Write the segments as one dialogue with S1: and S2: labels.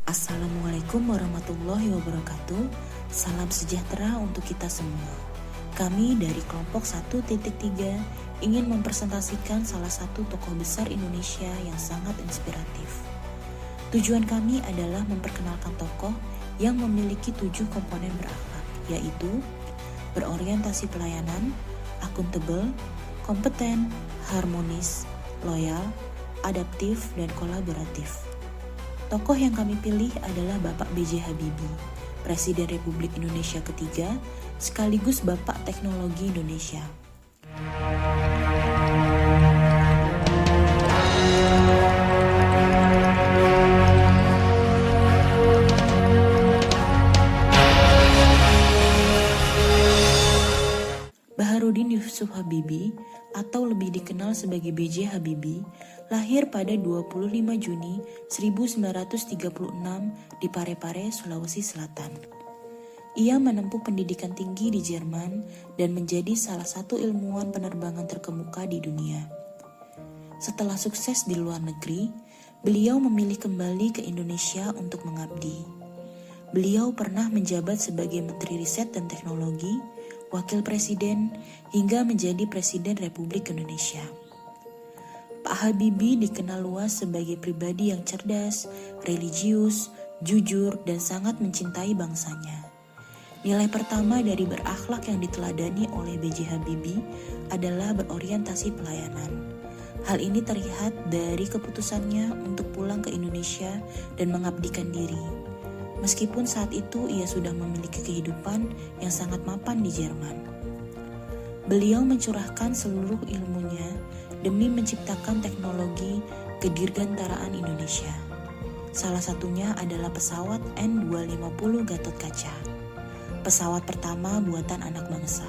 S1: Assalamualaikum warahmatullahi wabarakatuh. Salam sejahtera untuk kita semua. Kami dari kelompok 1.3 ingin mempresentasikan salah satu tokoh besar Indonesia yang sangat inspiratif. Tujuan kami adalah memperkenalkan tokoh yang memiliki 7 komponen berakhlak, yaitu berorientasi pelayanan, akuntabel, kompeten, harmonis, loyal, adaptif, dan kolaboratif. Tokoh yang kami pilih adalah Bapak B.J. Habibie, Presiden Republik Indonesia ketiga, sekaligus Bapak Teknologi Indonesia. Baharudin Yusuf Habibie, atau lebih dikenal sebagai B.J. Habibie, lahir pada 25 Juni 1936 di Parepare, Sulawesi Selatan. Ia menempuh pendidikan tinggi di Jerman dan menjadi salah satu ilmuwan penerbangan terkemuka di dunia. Setelah sukses di luar negeri, beliau memilih kembali ke Indonesia untuk mengabdi. Beliau pernah menjabat sebagai Menteri Riset dan Teknologi, Wakil Presiden, hingga menjadi Presiden Republik Indonesia. Pak Habibie dikenal luas sebagai pribadi yang cerdas, religius, jujur, dan sangat mencintai bangsanya. Nilai pertama dari berakhlak yang diteladani oleh B.J. Habibie adalah berorientasi pelayanan. Hal ini terlihat dari keputusannya untuk pulang ke Indonesia dan mengabdikan diri. Meskipun saat itu ia sudah memiliki kehidupan yang sangat mapan di Jerman. Beliau mencurahkan seluruh ilmunya demi menciptakan teknologi kedirgantaraan Indonesia. Salah satunya adalah pesawat N250 Gatotkaca, pesawat pertama buatan anak bangsa.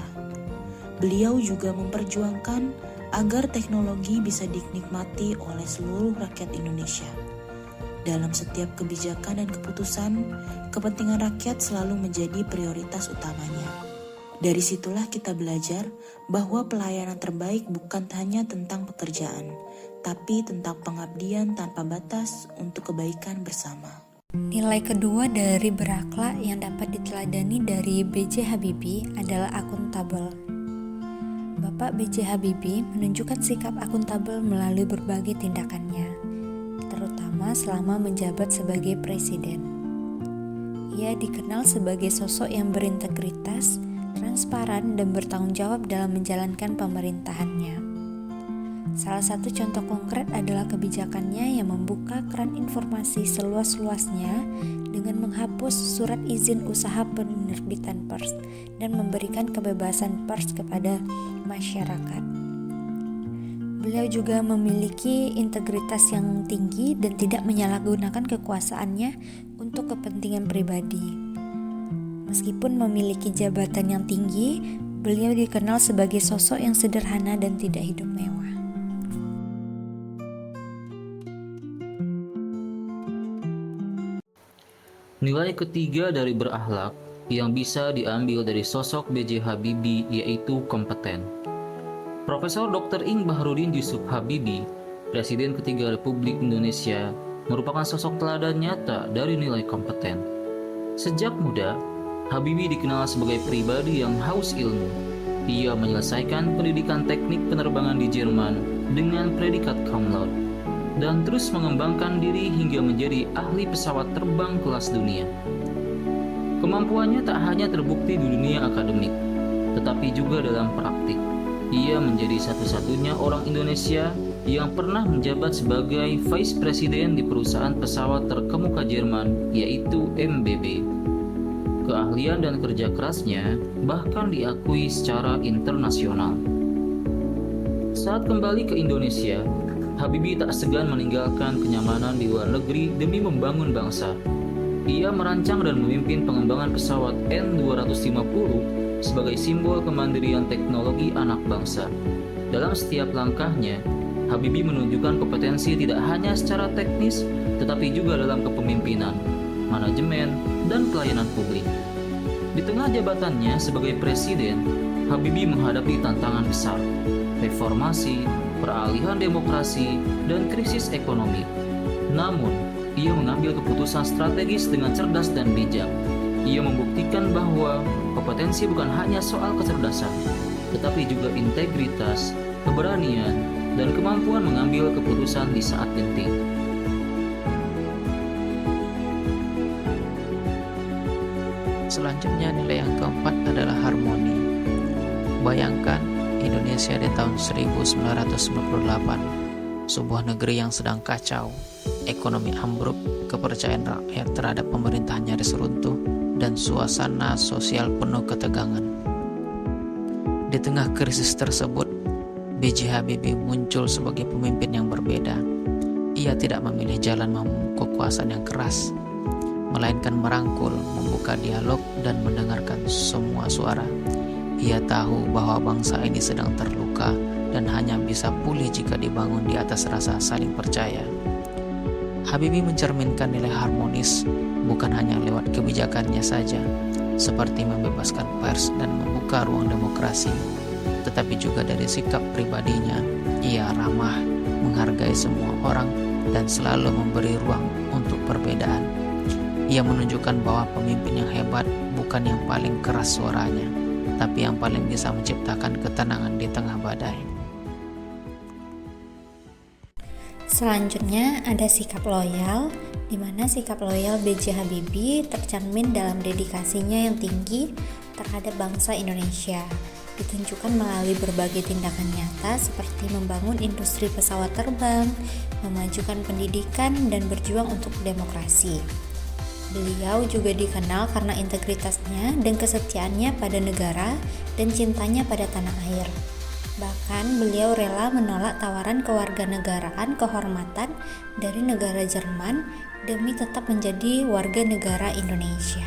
S1: Beliau juga memperjuangkan agar teknologi bisa dinikmati oleh seluruh rakyat Indonesia. Dalam setiap kebijakan dan keputusan, kepentingan rakyat selalu menjadi prioritas utamanya. Dari situlah kita belajar bahwa pelayanan terbaik bukan hanya tentang pekerjaan, tapi tentang pengabdian tanpa batas untuk kebaikan bersama.
S2: Nilai kedua dari berakhlak yang dapat diteladani dari B.J. Habibie adalah akuntabel. Bapak B.J. Habibie menunjukkan sikap akuntabel melalui berbagai tindakannya, terutama selama menjabat sebagai presiden. Ia dikenal sebagai sosok yang berintegritas, transparan, dan bertanggung jawab dalam menjalankan pemerintahannya. Salah satu contoh konkret adalah kebijakannya yang membuka keran informasi seluas-luasnya dengan menghapus surat izin usaha penerbitan pers dan memberikan kebebasan pers kepada masyarakat. Beliau juga memiliki integritas yang tinggi dan tidak menyalahgunakan kekuasaannya untuk kepentingan pribadi. Meskipun memiliki jabatan yang tinggi, beliau dikenal sebagai sosok yang sederhana dan tidak hidup mewah.
S3: Nilai ketiga dari berakhlak yang bisa diambil dari sosok B.J. Habibie yaitu kompeten. Profesor Dr. Ing Baharudin Yusuf Habibie, Presiden ketiga Republik Indonesia, merupakan sosok teladan nyata dari nilai kompeten. Sejak muda, Habibie dikenal sebagai pribadi yang haus ilmu. Ia menyelesaikan pendidikan teknik penerbangan di Jerman dengan predikat cum laude dan terus mengembangkan diri hingga menjadi ahli pesawat terbang kelas dunia. Kemampuannya tak hanya terbukti di dunia akademik, tetapi juga dalam praktik. Ia menjadi satu-satunya orang Indonesia yang pernah menjabat sebagai Vice President di perusahaan pesawat terkemuka Jerman, yaitu MBB. Keahlian dan kerja kerasnya bahkan diakui secara internasional. Saat kembali ke Indonesia, Habibie tak segan meninggalkan kenyamanan di luar negeri demi membangun bangsa. Ia merancang dan memimpin pengembangan pesawat N250 sebagai simbol kemandirian teknologi anak bangsa. Dalam setiap langkahnya, Habibie menunjukkan kompetensi tidak hanya secara teknis, tetapi juga dalam kepemimpinan, manajemen, dan pelayanan publik. Di tengah jabatannya sebagai presiden, Habibie menghadapi tantangan besar, reformasi, peralihan demokrasi, dan krisis ekonomi. Namun, ia mengambil keputusan strategis dengan cerdas dan bijak. Ia membuktikan bahwa kompetensi bukan hanya soal kecerdasan, tetapi juga integritas, keberanian, dan kemampuan mengambil keputusan di saat genting.
S4: Selanjutnya nilai yang keempat adalah harmoni. Bayangkan Indonesia di tahun 1998, sebuah negeri yang sedang kacau, ekonomi ambruk, kepercayaan rakyat terhadap pemerintah nyaris runtuh, dan suasana sosial penuh ketegangan. Di tengah krisis tersebut, B.J. Habibie muncul sebagai pemimpin yang berbeda. Ia tidak memilih jalan kekuasaan yang keras, melainkan merangkul, membuka dialog, dan mendengarkan semua suara. Ia tahu bahwa bangsa ini sedang terluka dan hanya bisa pulih jika dibangun di atas rasa saling percaya. Habibie mencerminkan nilai harmonis bukan hanya lewat kebijakannya saja, seperti membebaskan pers dan membuka ruang demokrasi, tetapi juga dari sikap pribadinya. Ia ramah, menghargai semua orang, dan selalu memberi ruang untuk perbedaan. Ia menunjukkan bahwa pemimpin yang hebat bukan yang paling keras suaranya, tapi yang paling bisa menciptakan ketenangan di tengah badai.
S2: Selanjutnya ada sikap loyal, di mana sikap loyal B.J. Habibie tercermin dalam dedikasinya yang tinggi terhadap bangsa Indonesia. Ditunjukkan melalui berbagai tindakan nyata seperti membangun industri pesawat terbang, memajukan pendidikan, dan berjuang untuk demokrasi. Beliau juga dikenal karena integritasnya dan kesetiaannya pada negara dan cintanya pada tanah air. Bahkan beliau rela menolak tawaran kewarganegaraan kehormatan dari negara Jerman demi tetap menjadi warga negara Indonesia.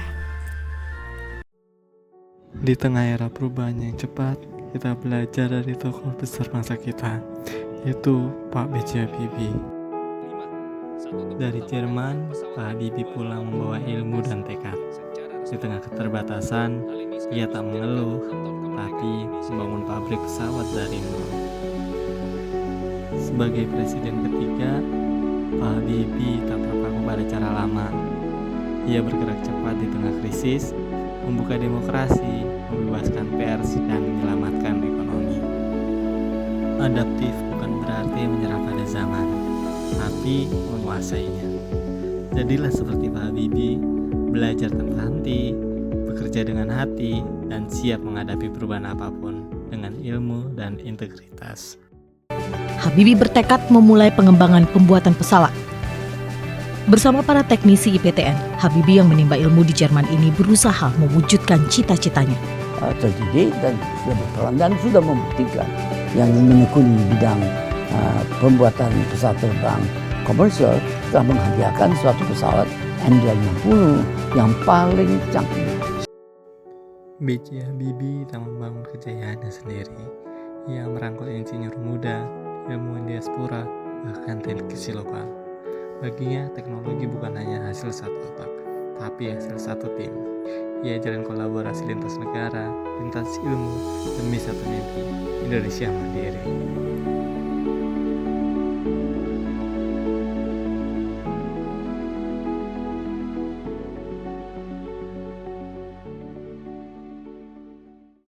S5: Di tengah era perubahan yang cepat, kita belajar dari tokoh besar masa kita, yaitu Pak B.J. Habibie. Dari Jerman, Pak Habibie pulang membawa ilmu dan tekad. Di tengah keterbatasan, ia tak mengeluh, tapi membangun pabrik pesawat dari nol. Sebagai presiden ketiga, Pak Habibie tak terpaku pada cara lama. Ia bergerak cepat di tengah krisis, membuka demokrasi, membebaskan pers, dan menyelamatkan ekonomi. Adaptif bukan berarti menyerah pada zaman, tapi menguasainya. Jadilah seperti Pak Habibie, belajar tanpa henti, bekerja dengan hati, dan siap menghadapi perubahan apapun dengan ilmu dan integritas.
S6: Habibie bertekad memulai pengembangan pembuatan pesawat. Bersama para teknisi IPTN, Habibie yang menimba ilmu di Jerman ini berusaha mewujudkan cita-citanya.
S7: Terdidik dan sudah berperan dan sudah membuktikan yang menekuni bidang pembuatan pesawat terbang komersial telah menghadiahkan suatu pesawat M250 yang paling canggih.
S5: B.J. Habibie tak membangun kejayaannya sendiri. Ia merangkul insinyur muda, ilmuwan diaspora, bahkan teknisi lokal. Baginya, teknologi bukan hanya hasil satu otak, tapi hasil satu tim. Ia jalin kolaborasi lintas negara, lintas ilmu, demi satu mimpi, Indonesia mandiri.